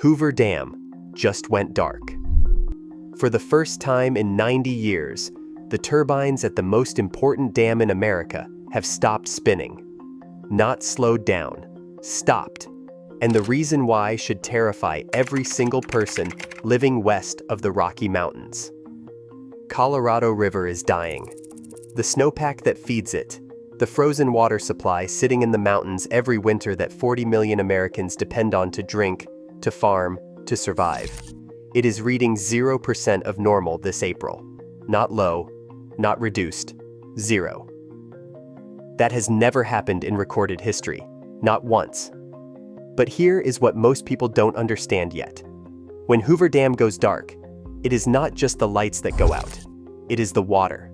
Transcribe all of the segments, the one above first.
Hoover Dam just went dark. For the first time in 90 years, the turbines at the most important dam in America have stopped spinning. Not slowed down, stopped. And the reason why should terrify every single person living west of the Rocky Mountains. Colorado River is dying. The snowpack that feeds it, the frozen water supply sitting in the mountains every winter that 40 million Americans depend on to drink, to farm, to survive. It is reading 0% of normal this April. Not low, not reduced, 0. That has never happened in recorded history, not once. But here is what most people don't understand yet. When Hoover Dam goes dark, it is not just the lights that go out. It is the water.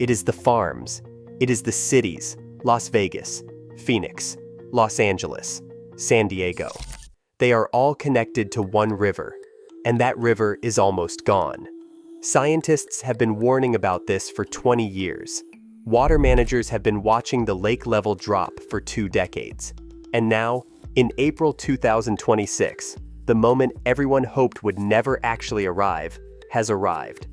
It is the farms. It is the cities, Las Vegas, Phoenix, Los Angeles, San Diego. They are all connected to one river, and that river is almost gone. Scientists have been warning about this for 20 years. Water managers have been watching the lake level drop for 2 decades. And now, in April 2026, the moment everyone hoped would never actually arrive, has arrived.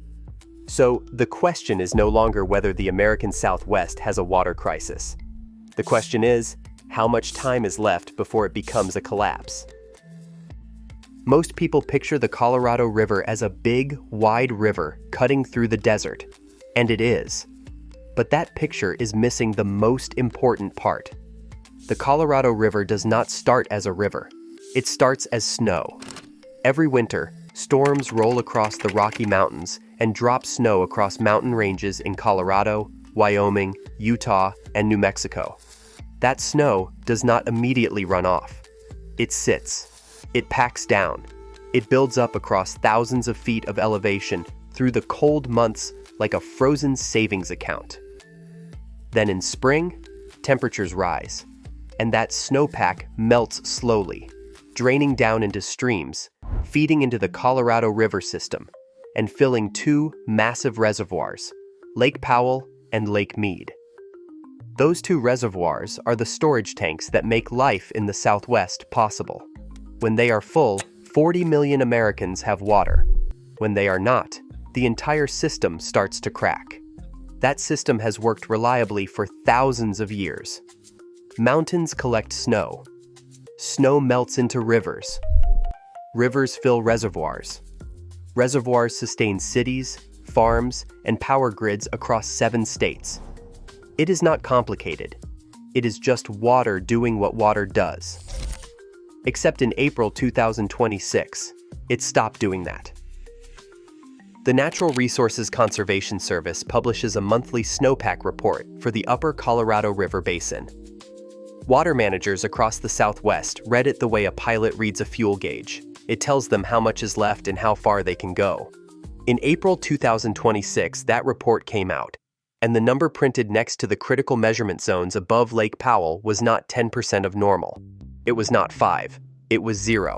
So, the question is no longer whether the American Southwest has a water crisis. The question is, how much time is left before it becomes a collapse? Most people picture the Colorado River as a big, wide river cutting through the desert, and it is. But that picture is missing the most important part. The Colorado River does not start as a river. It starts as snow. Every winter, storms roll across the Rocky Mountains and drop snow across mountain ranges in Colorado, Wyoming, Utah, and New Mexico. That snow does not immediately run off. It sits. It packs down. It builds up across thousands of feet of elevation through the cold months like a frozen savings account. Then in spring, temperatures rise, and that snowpack melts slowly, draining down into streams, feeding into the Colorado River system, and filling 2 massive reservoirs, Lake Powell and Lake Mead. Those 2 reservoirs are the storage tanks that make life in the Southwest possible. When they are full, 40 million Americans have water. When they are not, the entire system starts to crack. That system has worked reliably for thousands of years. Mountains collect snow. Snow melts into rivers. Rivers fill reservoirs. Reservoirs sustain cities, farms, and power grids across 7 states. It is not complicated. It is just water doing what water does. Except in April 2026, it stopped doing that. The Natural Resources Conservation Service publishes a monthly snowpack report for the upper Colorado River Basin. Water managers across the Southwest read it the way a pilot reads a fuel gauge. It tells them how much is left and how far they can go. In April 2026, that report came out, and the number printed next to the critical measurement zones above Lake Powell was not 10% of normal. It was not 5, it was 0.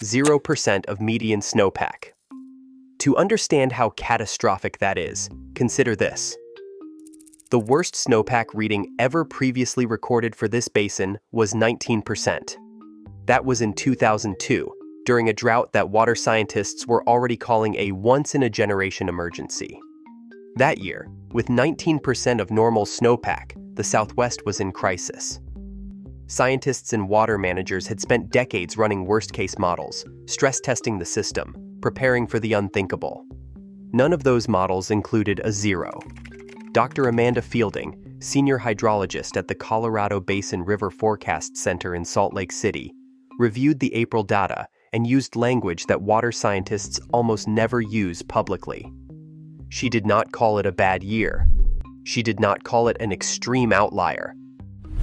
0% of median snowpack. To understand how catastrophic that is, consider this. The worst snowpack reading ever previously recorded for this basin was 19%. That was in 2002, during a drought that water scientists were already calling a once-in-a-generation emergency. That year, with 19% of normal snowpack, the Southwest was in crisis. Scientists and water managers had spent decades running worst-case models, stress-testing the system, preparing for the unthinkable. None of those models included a 0. Dr. Amanda Fielding, senior hydrologist at the Colorado Basin River Forecast Center in Salt Lake City, reviewed the April data and used language that water scientists almost never use publicly. She did not call it a bad year. She did not call it an extreme outlier.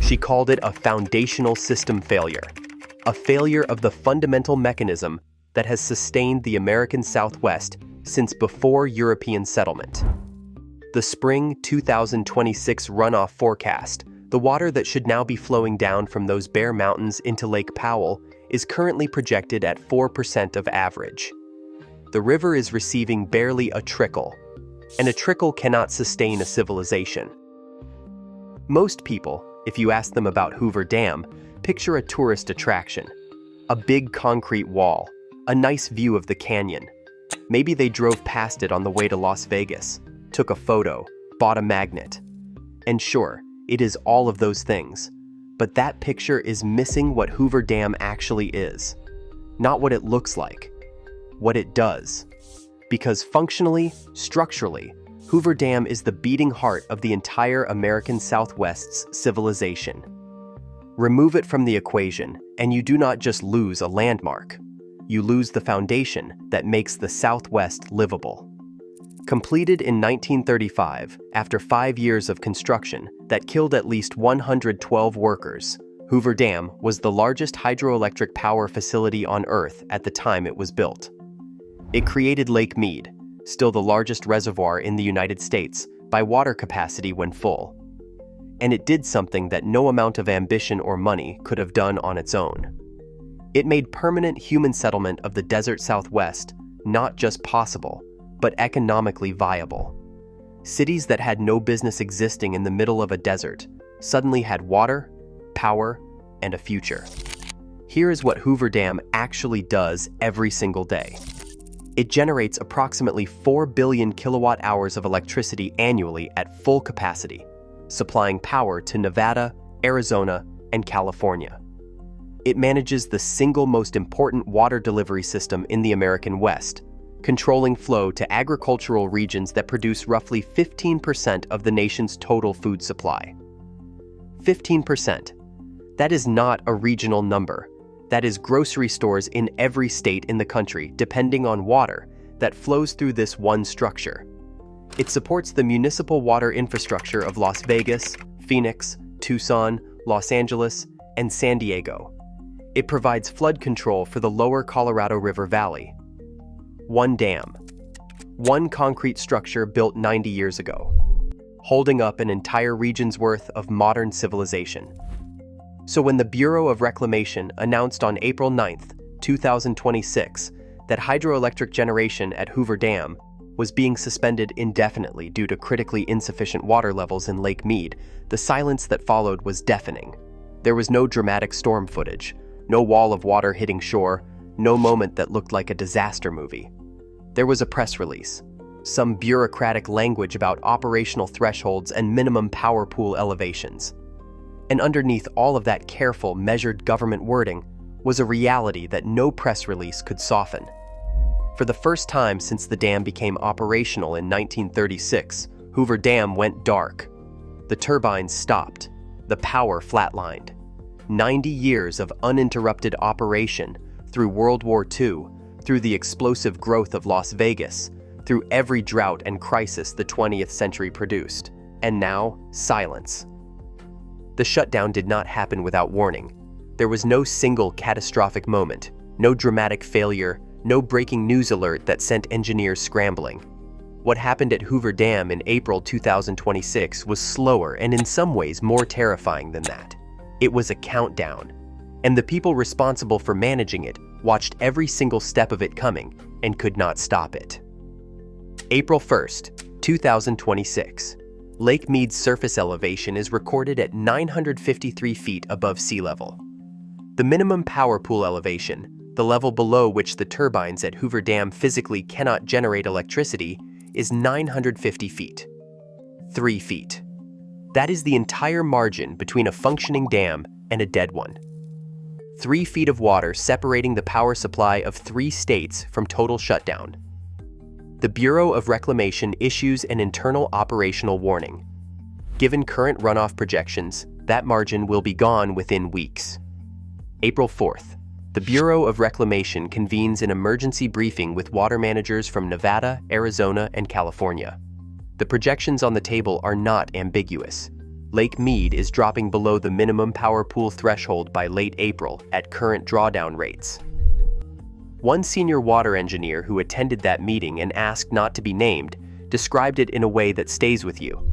She called it a foundational system failure, a failure of the fundamental mechanism that has sustained the American Southwest since before European settlement. The spring 2026 runoff forecast, the water that should now be flowing down from those bare mountains into Lake Powell, is currently projected at 4% of average. The river is receiving barely a trickle, and a trickle cannot sustain a civilization. Most people, if you ask them about Hoover Dam, picture a tourist attraction. A big concrete wall, A nice view of the canyon. Maybe they drove past it on the way to Las Vegas, took a photo, bought a magnet. And sure, it is all of those things. But that picture is missing what Hoover Dam actually is. Not what it looks like, what it does. Because functionally, structurally, Hoover Dam is the beating heart of the entire American Southwest's civilization. Remove it from the equation, and you do not just lose a landmark. You lose the foundation that makes the Southwest livable. Completed in 1935, after 5 years of construction that killed at least 112 workers, Hoover Dam was the largest hydroelectric power facility on Earth at the time it was built. It created Lake Mead, still the largest reservoir in the United States, by water capacity when full. And it did something that no amount of ambition or money could have done on its own. It made permanent human settlement of the desert Southwest not just possible, but economically viable. Cities that had no business existing in the middle of a desert suddenly had water, power, and a future. Here is what Hoover Dam actually does every single day. It generates approximately 4 billion kilowatt hours of electricity annually at full capacity, supplying power to Nevada, Arizona, and California. It manages the single most important water delivery system in the American West, controlling flow to agricultural regions that produce roughly 15% of the nation's total food supply. 15%. That is not a regional number. That is grocery stores in every state in the country, depending on water, that flows through this one structure. It supports the municipal water infrastructure of Las Vegas, Phoenix, Tucson, Los Angeles, and San Diego. It provides flood control for the lower Colorado River Valley. One dam. One concrete structure built 90 years ago, holding up an entire region's worth of modern civilization. So when the Bureau of Reclamation announced on April 9, 2026, that hydroelectric generation at Hoover Dam was being suspended indefinitely due to critically insufficient water levels in Lake Mead, the silence that followed was deafening. There was no dramatic storm footage, no wall of water hitting shore, no moment that looked like a disaster movie. There was a press release, some bureaucratic language about operational thresholds and minimum power pool elevations. And underneath all of that careful, measured government wording was a reality that no press release could soften. For the first time since the dam became operational in 1936, Hoover Dam went dark. The turbines stopped. The power flatlined. 90 years of uninterrupted operation through World War II, through the explosive growth of Las Vegas, through every drought and crisis the 20th century produced. And now, silence. The shutdown did not happen without warning. There was no single catastrophic moment, no dramatic failure, no breaking news alert that sent engineers scrambling. What happened at Hoover Dam in April 2026 was slower and in some ways more terrifying than that. It was a countdown, and the people responsible for managing it watched every single step of it coming and could not stop it. April 1st, 2026. Lake Mead's surface elevation is recorded at 953 feet above sea level. The minimum power pool elevation, the level below which the turbines at Hoover Dam physically cannot generate electricity, is 950 feet. 3 feet. That is the entire margin between a functioning dam and a dead one. 3 feet of water separating the power supply of 3 states from total shutdown. The Bureau of Reclamation issues an internal operational warning. Given current runoff projections, that margin will be gone within weeks. April 4th. The Bureau of Reclamation convenes an emergency briefing with water managers from Nevada, Arizona, and California. The projections on the table are not ambiguous. Lake Mead is dropping below the minimum power pool threshold by late April at current drawdown rates. One senior water engineer who attended that meeting and asked not to be named described it in a way that stays with you.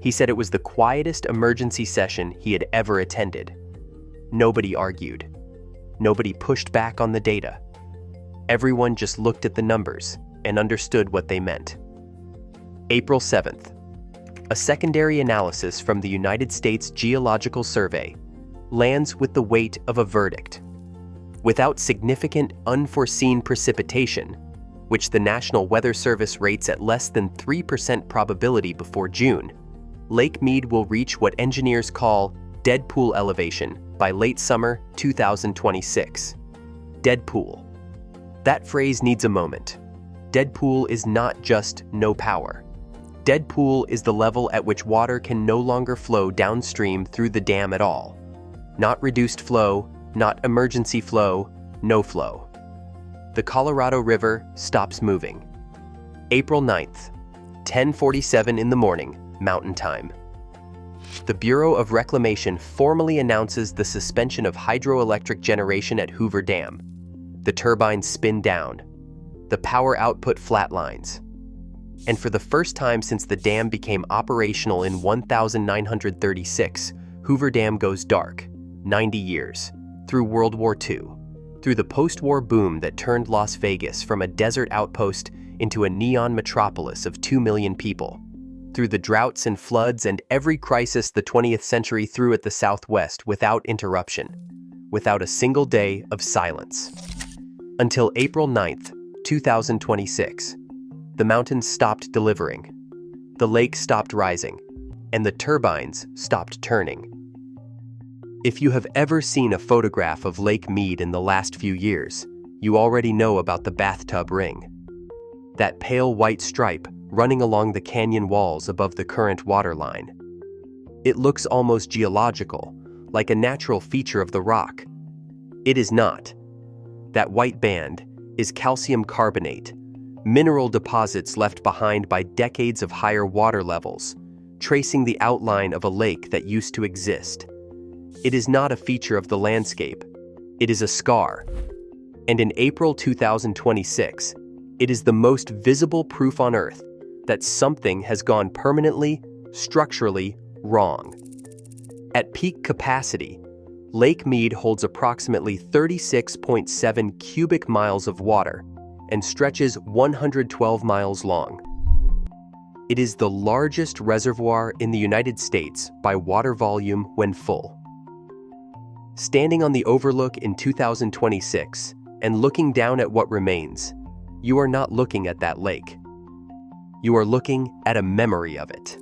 He said it was the quietest emergency session he had ever attended. Nobody argued. Nobody pushed back on the data. Everyone just looked at the numbers and understood what they meant. April 7th. A secondary analysis from the United States Geological Survey lands with the weight of a verdict. Without significant, unforeseen precipitation, which the National Weather Service rates at less than 3% probability before June, Lake Mead will reach what engineers call dead pool elevation by late summer 2026. Dead pool. That phrase needs a moment. Dead pool is not just no power. Dead pool is the level at which water can no longer flow downstream through the dam at all. Not reduced flow, not emergency flow, no flow. The Colorado River stops moving. April 9th, 10:47 in the morning, Mountain Time. The Bureau of Reclamation formally announces the suspension of hydroelectric generation at Hoover Dam. The turbines spin down. The power output flatlines. And for the first time since the dam became operational in 1936, Hoover Dam goes dark, 90 years, through World War II, through the post-war boom that turned Las Vegas from a desert outpost into a neon metropolis of 2 million people, through the droughts and floods and every crisis the 20th century threw at the Southwest without interruption, without a single day of silence. Until April 9th, 2026, the mountains stopped delivering, the lake stopped rising, and the turbines stopped turning. If you have ever seen a photograph of Lake Mead in the last few years, you already know about the bathtub ring. That pale white stripe running along the canyon walls above the current water line. It looks almost geological, like a natural feature of the rock. It is not. That white band is calcium carbonate, mineral deposits left behind by decades of higher water levels, tracing the outline of a lake that used to exist. It is not a feature of the landscape. It is a scar. And in April 2026, it is the most visible proof on Earth that something has gone permanently, structurally wrong. At peak capacity, Lake Mead holds approximately 36.7 cubic miles of water and stretches 112 miles long. It is the largest reservoir in the United States by water volume when full. Standing on the overlook in 2026 and looking down at what remains, you are not looking at that lake. You are looking at a memory of it.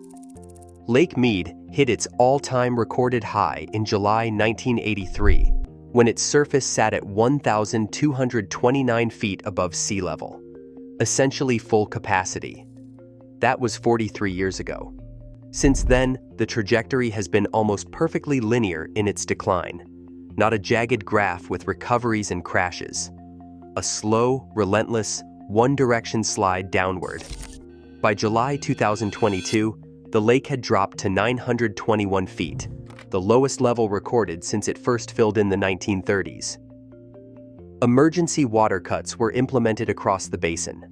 Lake Mead hit its all-time recorded high in July 1983, when its surface sat at 1,229 feet above sea level, essentially full capacity. That was 43 years ago. Since then, the trajectory has been almost perfectly linear in its decline, not a jagged graph with recoveries and crashes. A slow, relentless, one-direction slide downward. By July 2022, the lake had dropped to 921 feet, the lowest level recorded since it first filled in the 1930s. Emergency water cuts were implemented across the basin.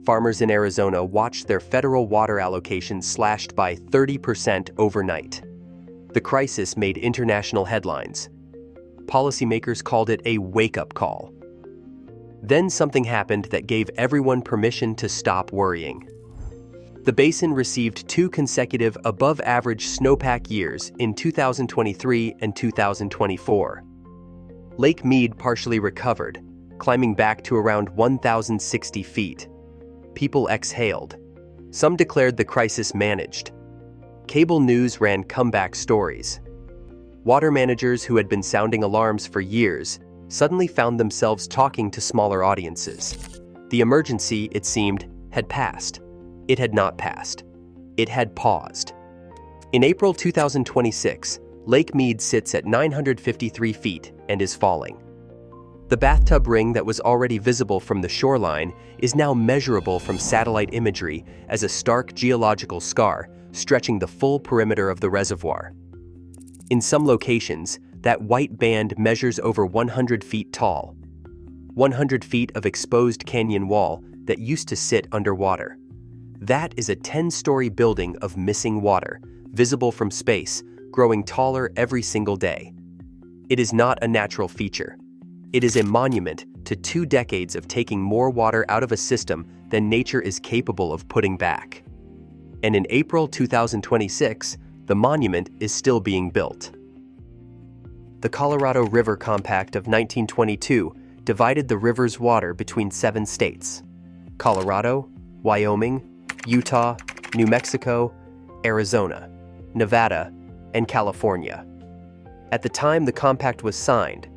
Farmers in Arizona watched their federal water allocation slashed by 30% overnight. The crisis made international headlines. Policymakers called it a wake-up call. Then something happened that gave everyone permission to stop worrying. The basin received 2 consecutive above-average snowpack years in 2023 and 2024. Lake Mead partially recovered, climbing back to around 1,060 feet. People exhaled. Some declared the crisis managed. Cable news ran comeback stories. Water managers who had been sounding alarms for years suddenly found themselves talking to smaller audiences. The emergency, it seemed, had passed. It had not passed. It had paused. In April 2026, Lake Mead sits at 953 feet and is falling. The bathtub ring that was already visible from the shoreline is now measurable from satellite imagery as a stark geological scar stretching the full perimeter of the reservoir. In some locations, that white band measures over 100 feet tall. 100 feet of exposed canyon wall that used to sit underwater. That is a 10-story building of missing water, visible from space, growing taller every single day. It is not a natural feature. It is a monument to 2 decades of taking more water out of a system than nature is capable of putting back. And in April 2026, the monument is still being built. The Colorado River Compact of 1922 divided the river's water between 7 states: Colorado, Wyoming, Utah, New Mexico, Arizona, Nevada, and California. At the time the compact was signed,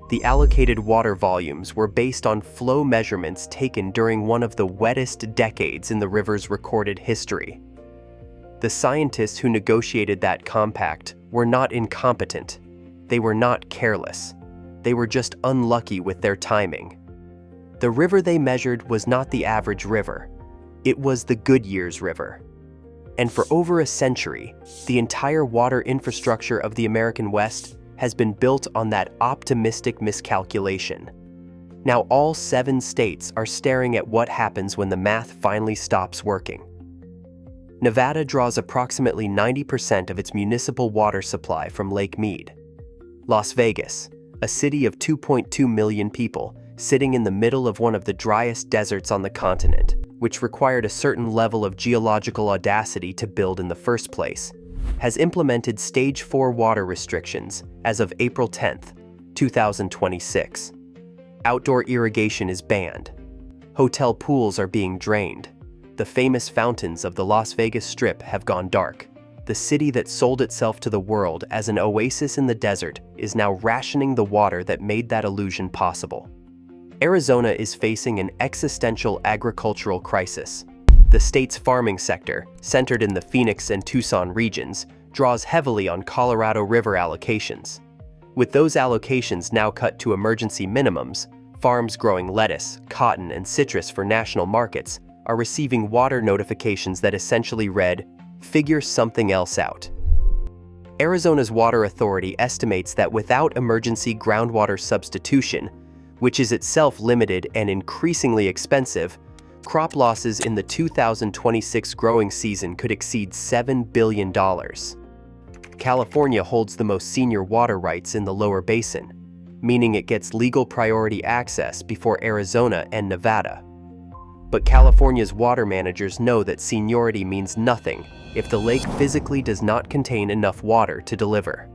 the allocated water volumes were based on flow measurements taken during one of the wettest decades in the river's recorded history. The scientists who negotiated that compact were not incompetent. They were not careless. They were just unlucky with their timing. The river they measured was not the average river. It was the Goodyear's River. And for over a century, the entire water infrastructure of the American West has been built on that optimistic miscalculation. Now all 7 states are staring at what happens when the math finally stops working. Nevada draws approximately 90% of its municipal water supply from Lake Mead. Las Vegas, a city of 2.2 million people, sitting in the middle of one of the driest deserts on the continent, which required a certain level of geological audacity to build in the first place, has implemented Stage 4 water restrictions as of April 10, 2026. Outdoor irrigation is banned. Hotel pools are being drained. The famous fountains of the Las Vegas Strip have gone dark. The city that sold itself to the world as an oasis in the desert is now rationing the water that made that illusion possible. Arizona is facing an existential agricultural crisis. The state's farming sector, centered in the Phoenix and Tucson regions, draws heavily on Colorado River allocations. With those allocations now cut to emergency minimums, farms growing lettuce, cotton, and citrus for national markets are receiving water notifications that essentially read, "Figure something else out." Arizona's Water Authority estimates that without emergency groundwater substitution, which is itself limited and increasingly expensive, crop losses in the 2026 growing season could exceed $7 billion. California holds the most senior water rights in the lower basin, meaning it gets legal priority access before Arizona and Nevada. But California's water managers know that seniority means nothing if the lake physically does not contain enough water to deliver.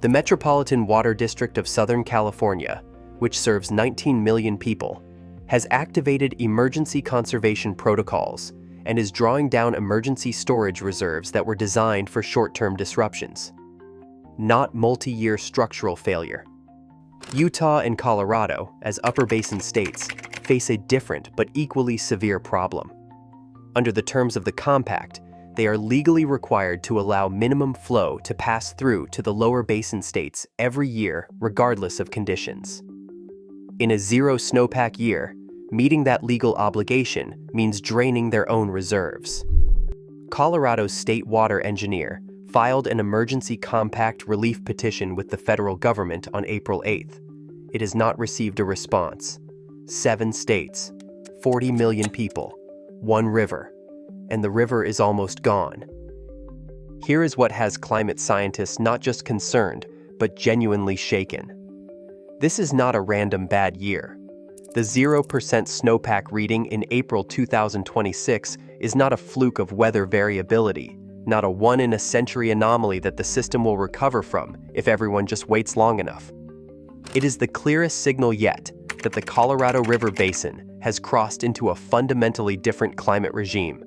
The Metropolitan Water District of Southern California, which serves 19 million people, has activated emergency conservation protocols and is drawing down emergency storage reserves that were designed for short-term disruptions, not multi-year structural failure. Utah and Colorado, as upper basin states, face a different but equally severe problem. Under the terms of the compact, they are legally required to allow minimum flow to pass through to the lower basin states every year, regardless of conditions. In a zero snowpack year, meeting that legal obligation means draining their own reserves. Colorado's state water engineer filed an emergency compact relief petition with the federal government on April 8th. It has not received a response. 7 states, 40 million people, 1 river, and the river is almost gone. Here is what has climate scientists not just concerned, but genuinely shaken. This is not a random bad year. The 0% snowpack reading in April 2026 is not a fluke of weather variability, not a one-in-a-century anomaly that the system will recover from if everyone just waits long enough. It is the clearest signal yet that the Colorado River Basin has crossed into a fundamentally different climate regime,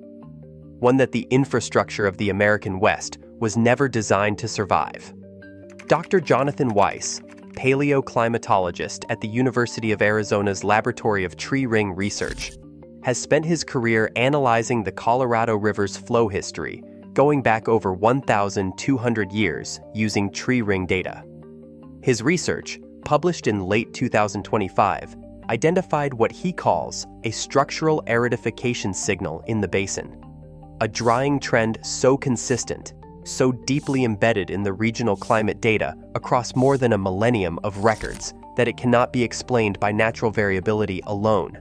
one that the infrastructure of the American West was never designed to survive. Dr. Jonathan Weiss, paleoclimatologist at the University of Arizona's Laboratory of Tree Ring Research, has spent his career analyzing the Colorado River's flow history, going back over 1,200 years using tree ring data. His research, published in late 2025, identified what he calls a structural aridification signal in the basin, a drying trend so consistent, so deeply embedded in the regional climate data across more than a millennium of records that it cannot be explained by natural variability alone.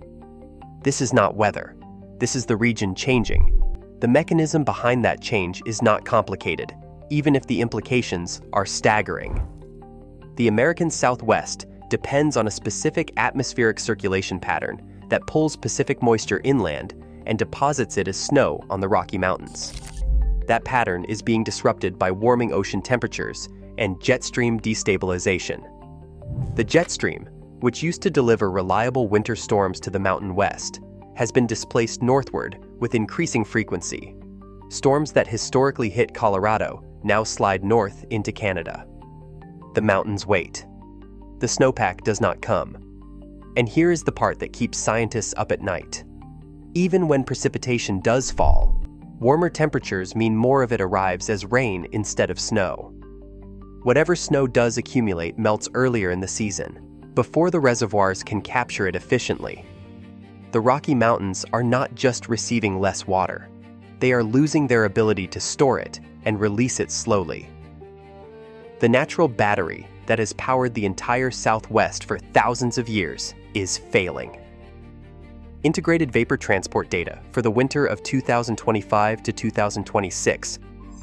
This is not weather. This is the region changing. The mechanism behind that change is not complicated, even if the implications are staggering. The American Southwest depends on a specific atmospheric circulation pattern that pulls Pacific moisture inland and deposits it as snow on the Rocky Mountains. That pattern is being disrupted by warming ocean temperatures and jet stream destabilization. The jet stream, which used to deliver reliable winter storms to the mountain west, has been displaced northward with increasing frequency. Storms that historically hit Colorado now slide north into Canada. The mountains wait. The snowpack does not come. And here is the part that keeps scientists up at night. Even when precipitation does fall, warmer temperatures mean more of it arrives as rain instead of snow. Whatever snow does accumulate melts earlier in the season, before the reservoirs can capture it efficiently. The Rocky Mountains are not just receiving less water, they are losing their ability to store it and release it slowly. The natural battery that has powered the entire Southwest for thousands of years is failing. Integrated vapor transport data for the winter of 2025 to 2026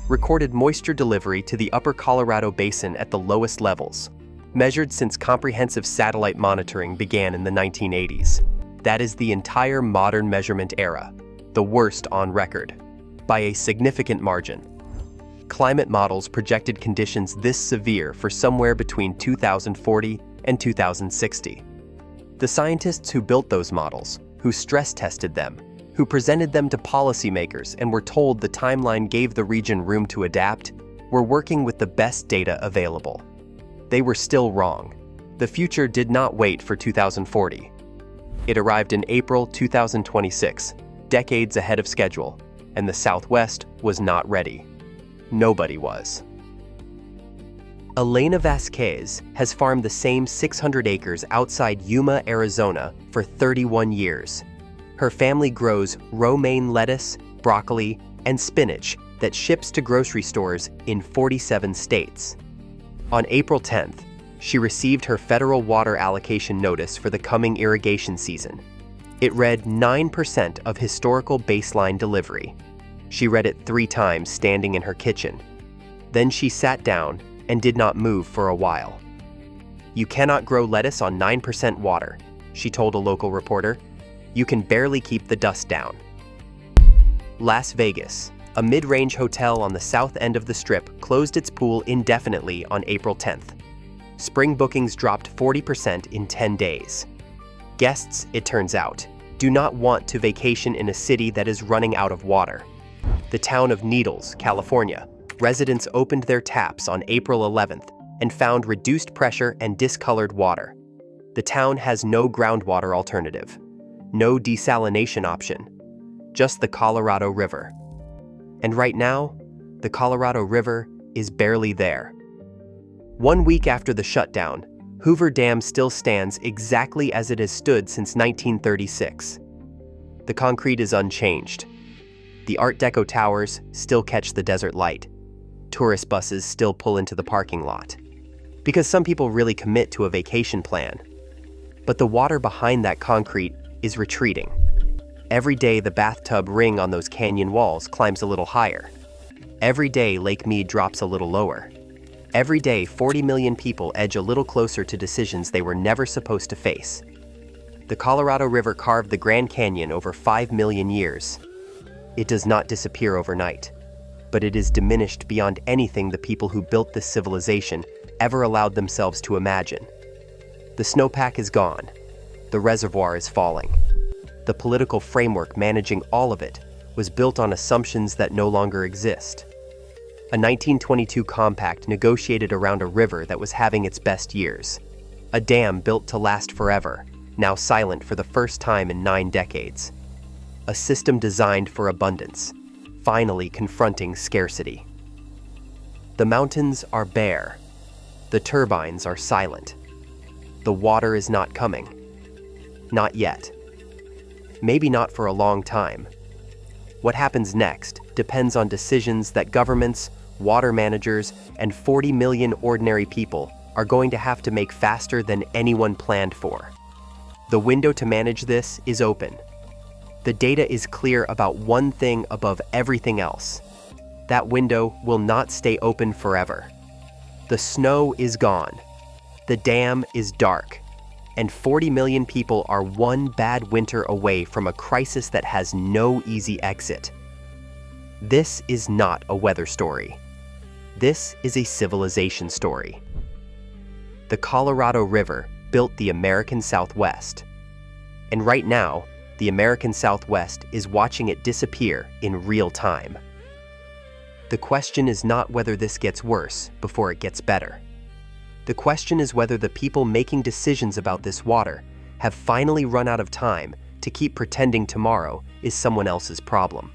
recorded moisture delivery to the upper Colorado Basin at the lowest levels, measured since comprehensive satellite monitoring began in the 1980s. That is the entire modern measurement era, the worst on record, by a significant margin. Climate models projected conditions this severe for somewhere between 2040 and 2060. The scientists who built those models, who stress-tested them, who presented them to policymakers and were told the timeline gave the region room to adapt, were working with the best data available. They were still wrong. The future did not wait for 2040. It arrived in April 2026, decades ahead of schedule, and the Southwest was not ready. Nobody was. Elena Vasquez has farmed the same 600 acres outside Yuma, Arizona for 31 years. Her family grows romaine lettuce, broccoli, and spinach that ships to grocery stores in 47 states. On April 10th, she received her federal water allocation notice for the coming irrigation season. It read 9% of historical baseline delivery. She read it 3 times standing in her kitchen. Then she sat down and did not move for a while. "You cannot grow lettuce on 9% water," she told a local reporter. "You can barely keep the dust down." Las Vegas, a mid-range hotel on the south end of the Strip, closed its pool indefinitely on April 10th. Spring bookings dropped 40% in 10 days. Guests, it turns out, do not want to vacation in a city that is running out of water. The town of Needles, California, residents opened their taps on April 11th and found reduced pressure and discolored water. The town has no groundwater alternative, no desalination option, just the Colorado River. And right now, the Colorado River is barely there. 1 week after the shutdown, Hoover Dam still stands exactly as it has stood since 1936. The concrete is unchanged. The Art Deco towers still catch the desert light. Tourist buses still pull into the parking lot. Because some people really commit to a vacation plan. But the water behind that concrete is retreating. Every day the bathtub ring on those canyon walls climbs a little higher. Every day Lake Mead drops a little lower. Every day 40 million people edge a little closer to decisions they were never supposed to face. The Colorado River carved the Grand Canyon over 5 million years. It does not disappear overnight, but it is diminished beyond anything the people who built this civilization ever allowed themselves to imagine. The snowpack is gone. The reservoir is falling. The political framework managing all of it was built on assumptions that no longer exist. A 1922 compact negotiated around a river that was having its best years. A dam built to last forever, now silent for the first time in 9 decades. A system designed for abundance, finally confronting scarcity. The mountains are bare. The turbines are silent. The water is not coming. Not yet. Maybe not for a long time. What happens next depends on decisions that governments, water managers, and 40 million ordinary people are going to have to make faster than anyone planned for. The window to manage this is open. The data is clear about one thing above everything else. That window will not stay open forever. The snow is gone. The dam is dark. And 40 million people are one bad winter away from a crisis that has no easy exit. This is not a weather story. This is a civilization story. The Colorado River built the American Southwest. And right now, the American Southwest is watching it disappear in real time. The question is not whether this gets worse before it gets better. The question is whether the people making decisions about this water have finally run out of time to keep pretending tomorrow is someone else's problem.